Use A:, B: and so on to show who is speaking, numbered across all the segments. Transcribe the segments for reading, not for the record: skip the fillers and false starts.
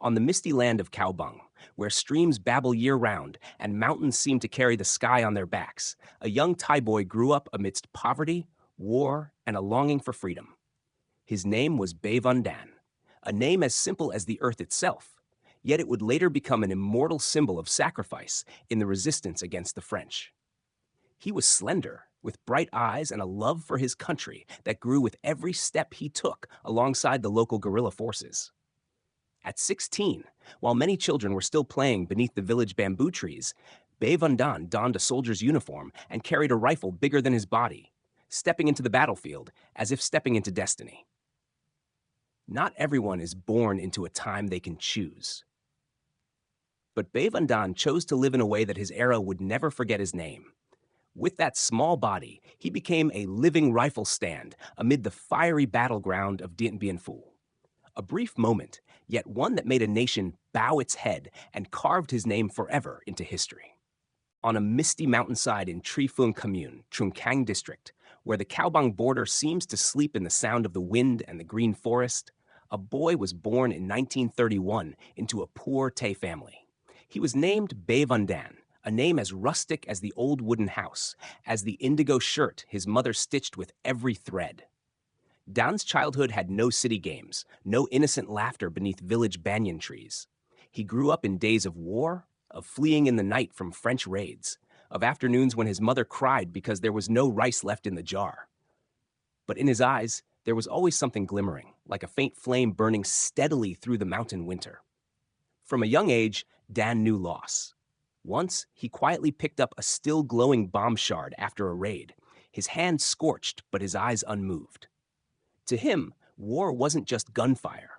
A: On the misty land of Kaobang, where streams babble year-round and mountains seem to carry the sky on their backs, a young Thai boy grew up amidst poverty, war, and a longing for freedom. His name was Van Dan, a name as simple as the earth itself, yet it would later become an immortal symbol of sacrifice in the resistance against the French. He was slender, with bright eyes and a love for his country that grew with every step he took alongside the local guerrilla forces. At 16, while many children were still playing beneath the village bamboo trees, Van Dan donned a soldier's uniform and carried a rifle bigger than his body, stepping into the battlefield as if stepping into destiny. Not everyone is born into a time they can choose. But Van Dan chose to live in a way that his era would never forget his name. With that small body, he became a living rifle stand amid the fiery battleground of Dien. A brief moment, yet one that made a nation bow its head and carved his name forever into history. On a misty mountainside in Tri Phuong Commune, Trung Cang District, where the Kaobang border seems to sleep in the sound of the wind and the green forest, a boy was born in 1931 into a poor Tay family. He was named Van Dan, a name as rustic as the old wooden house, as the indigo shirt his mother stitched with every thread. Dan's childhood had no city games, no innocent laughter beneath village banyan trees. He grew up in days of war, of fleeing in the night from French raids, of afternoons when his mother cried because there was no rice left in the jar. But in his eyes, there was always something glimmering, like a faint flame burning steadily through the mountain winter. From a young age, Dan knew loss. Once, he quietly picked up a still glowing bomb shard after a raid, his hand scorched but his eyes unmoved. To him, war wasn't just gunfire.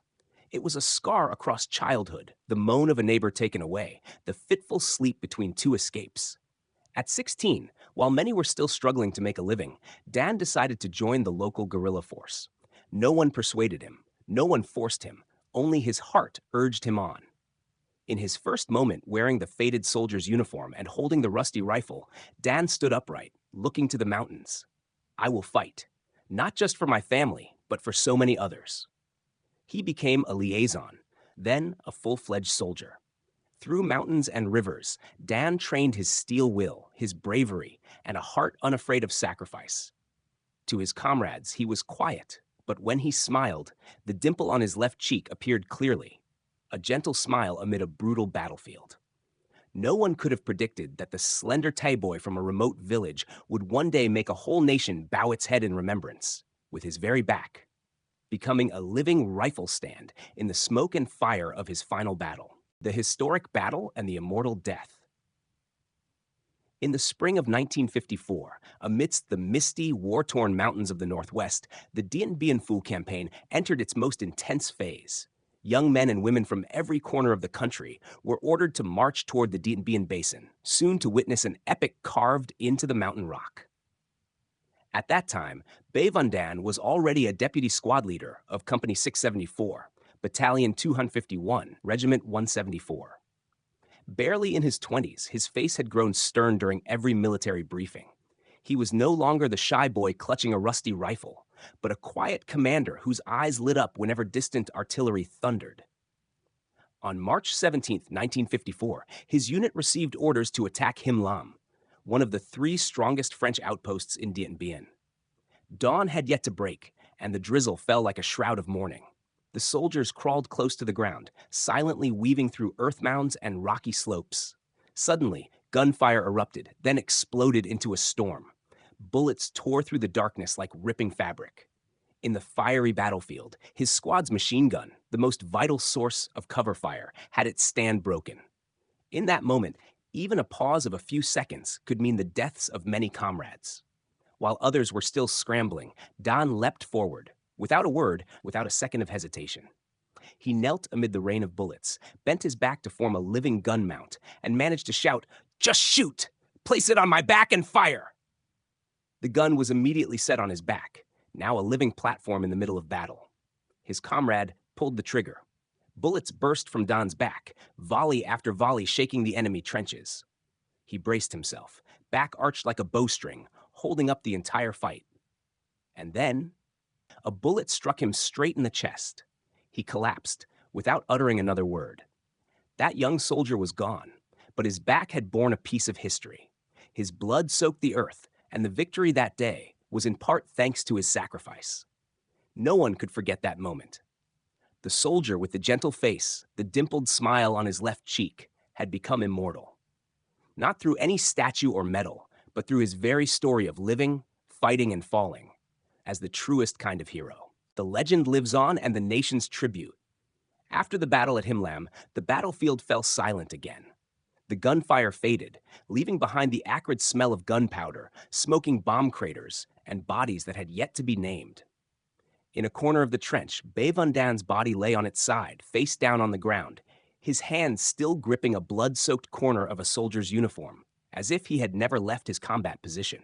A: It was a scar across childhood, the moan of a neighbor taken away, the fitful sleep between two escapes. At 16, while many were still struggling to make a living, Dan decided to join the local guerrilla force. No one persuaded him, no one forced him, only his heart urged him on. In his first moment wearing the faded soldier's uniform and holding the rusty rifle, Dan stood upright, looking to the mountains. I will fight, not just for my family, but for so many others. He became a liaison, then a full-fledged soldier. Through mountains and rivers, Dan trained his steel will, his bravery, and a heart unafraid of sacrifice. To his comrades, he was quiet, but when he smiled, the dimple on his left cheek appeared clearly, a gentle smile amid a brutal battlefield. No one could have predicted that the slender Thai boy from a remote village would one day make a whole nation bow its head in remembrance, with his very back, becoming a living rifle stand in the smoke and fire of his final battle, the historic battle and the immortal death. In the spring of 1954, amidst the misty, war-torn mountains of the Northwest, the Dien Bien Phu campaign entered its most intense phase. Young men and women from every corner of the country were ordered to march toward the Dien Bien Basin, soon to witness an epic carved into the mountain rock. At that time, Van Dan was already a deputy squad leader of Company 674, Battalion 251, Regiment 174. Barely in his 20s, his face had grown stern during every military briefing. He was no longer the shy boy clutching a rusty rifle, but a quiet commander whose eyes lit up whenever distant artillery thundered. On March 17, 1954, his unit received orders to attack Him Lam, one of the 3 strongest French outposts in Dien Bien. Dawn had yet to break, and the drizzle fell like a shroud of mourning. The soldiers crawled close to the ground, silently weaving through earth mounds and rocky slopes. Suddenly, gunfire erupted, then exploded into a storm. Bullets tore through the darkness like ripping fabric. In the fiery battlefield, his squad's machine gun, the most vital source of cover fire, had its stand broken. In that moment, even a pause of a few seconds could mean the deaths of many comrades. While others were still scrambling, Dan leapt forward, without a word, without a second of hesitation. He knelt amid the rain of bullets, bent his back to form a living gun mount, and managed to shout, "Just shoot! Place it on my back and fire!" The gun was immediately set on his back, now a living platform in the middle of battle. His comrade pulled the trigger. Bullets burst from Dan's back, volley after volley shaking the enemy trenches. He braced himself, back arched like a bowstring, holding up the entire fight. And then, a bullet struck him straight in the chest. He collapsed, without uttering another word. That young soldier was gone, but his back had borne a piece of history. His blood soaked the earth, and the victory that day was in part thanks to his sacrifice. No one could forget that moment. The soldier with the gentle face, the dimpled smile on his left cheek, had become immortal. Not through any statue or medal, but through his very story of living, fighting, and falling, as the truest kind of hero. The legend lives on, and the nation's tribute. After the battle at Himlam, the battlefield fell silent again. The gunfire faded, leaving behind the acrid smell of gunpowder, smoking bomb craters, and bodies that had yet to be named. In a corner of the trench, Bay Van Dan's body lay on its side, face down on the ground, his hand still gripping a blood-soaked corner of a soldier's uniform, as if he had never left his combat position.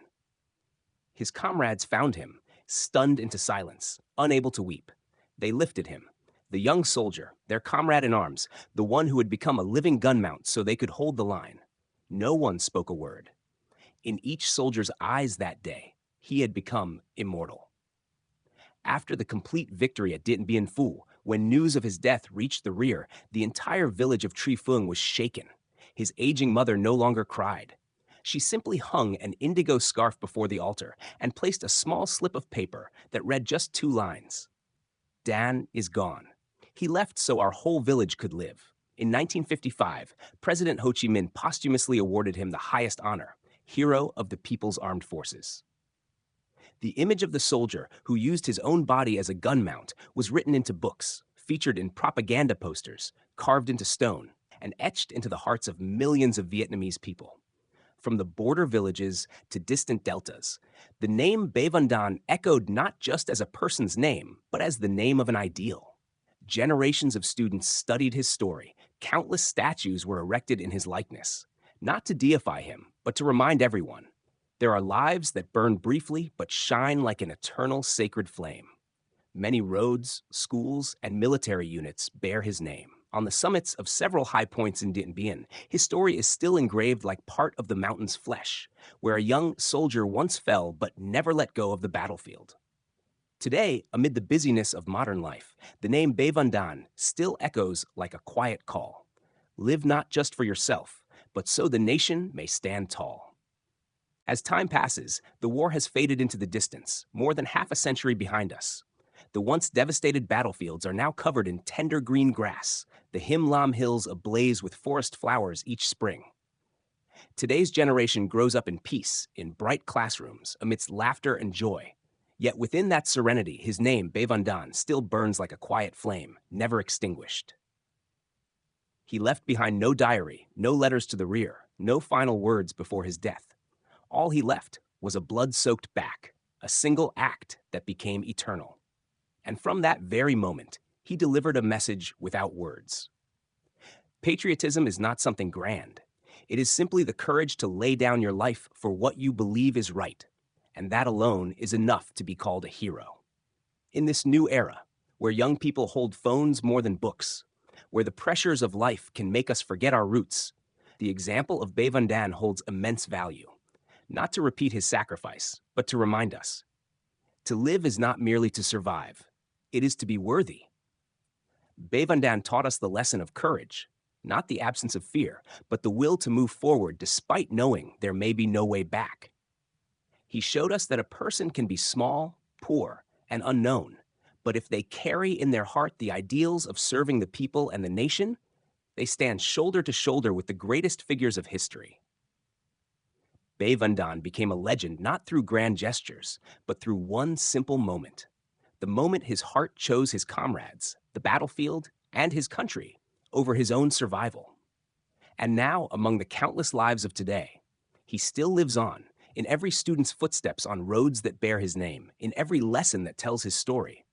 A: His comrades found him, stunned into silence, unable to weep. They lifted him, the young soldier, their comrade in arms, the one who had become a living gun mount so they could hold the line. No one spoke a word. In each soldier's eyes that day, he had become immortal. After the complete victory at Dien Bien Phu, when news of his death reached the rear, the entire village of Tri Phung was shaken. His aging mother no longer cried. She simply hung an indigo scarf before the altar and placed a small slip of paper that read just 2 lines. Dan is gone. He left so our whole village could live. In 1955, President Ho Chi Minh posthumously awarded him the highest honor, Hero of the People's Armed Forces. The image of the soldier who used his own body as a gun mount was written into books, featured in propaganda posters, carved into stone, and etched into the hearts of millions of Vietnamese people. From the border villages to distant deltas, the name Bay Van Dan echoed not just as a person's name, but as the name of an ideal. Generations of students studied his story. Countless statues were erected in his likeness, not to deify him, but to remind everyone. There are lives that burn briefly but shine like an eternal sacred flame. Many roads, schools, and military units bear his name. On the summits of several high points in Dien Bien, his story is still engraved like part of the mountain's flesh, where a young soldier once fell but never let go of the battlefield. Today, amid the busyness of modern life, the name Bay Van Dan still echoes like a quiet call. Live not just for yourself, but so the nation may stand tall. As time passes, the war has faded into the distance, more than half a century behind us. The once devastated battlefields are now covered in tender green grass, the Him Lam Hills ablaze with forest flowers each spring. Today's generation grows up in peace, in bright classrooms, amidst laughter and joy. Yet within that serenity, his name, Bay Van Dan, still burns like a quiet flame, never extinguished. He left behind no diary, no letters to the rear, no final words before his death. All he left was a blood-soaked back, a single act that became eternal. And from that very moment, he delivered a message without words. Patriotism is not something grand. It is simply the courage to lay down your life for what you believe is right, and that alone is enough to be called a hero. In this new era, where young people hold phones more than books, where the pressures of life can make us forget our roots, the example of Bay Van Dan holds immense value. Not to repeat his sacrifice, but to remind us. To live is not merely to survive. It is to be worthy. Bay Van Dan taught us the lesson of courage, not the absence of fear, but the will to move forward despite knowing there may be no way back. He showed us that a person can be small, poor, and unknown, but if they carry in their heart the ideals of serving the people and the nation, they stand shoulder to shoulder with the greatest figures of history. Bay Van Dan became a legend not through grand gestures, but through one simple moment. The moment his heart chose his comrades, the battlefield, and his country over his own survival. And now, among the countless lives of today, he still lives on, in every student's footsteps on roads that bear his name, in every lesson that tells his story,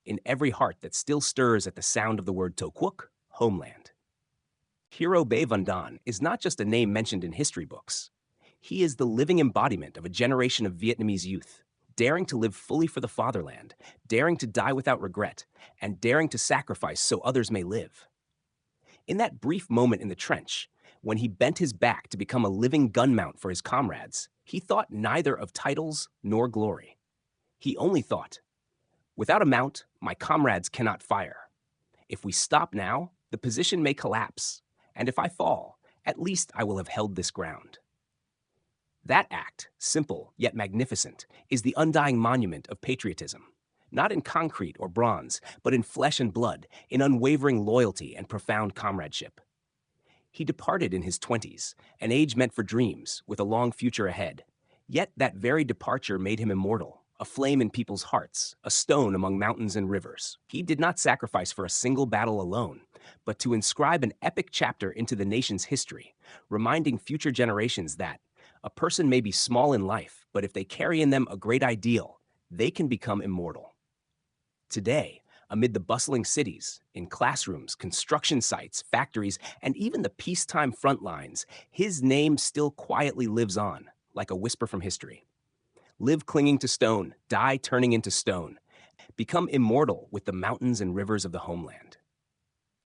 A: in every heart that still stirs at the sound of the word Toquuk, homeland. Hero Bay Van Dan is not just a name mentioned in history books. He is the living embodiment of a generation of Vietnamese youth, daring to live fully for the fatherland, daring to die without regret, and daring to sacrifice so others may live. In that brief moment in the trench, when he bent his back to become a living gun mount for his comrades, he thought neither of titles nor glory. He only thought, without a mount, my comrades cannot fire. If we stop now, the position may collapse, and if I fall, at least I will have held this ground. That act, simple yet magnificent, is the undying monument of patriotism. Not in concrete or bronze, but in flesh and blood, in unwavering loyalty and profound comradeship. He departed in his 20s, an age meant for dreams, with a long future ahead. Yet that very departure made him immortal, a flame in people's hearts, a stone among mountains and rivers. He did not sacrifice for a single battle alone, but to inscribe an epic chapter into the nation's history, reminding future generations that a person may be small in life, but if they carry in them a great ideal, they can become immortal. Today, amid the bustling cities, in classrooms, construction sites, factories, and even the peacetime front lines, his name still quietly lives on, like a whisper from history. Live clinging to stone, die turning into stone. Become immortal with the mountains and rivers of the homeland.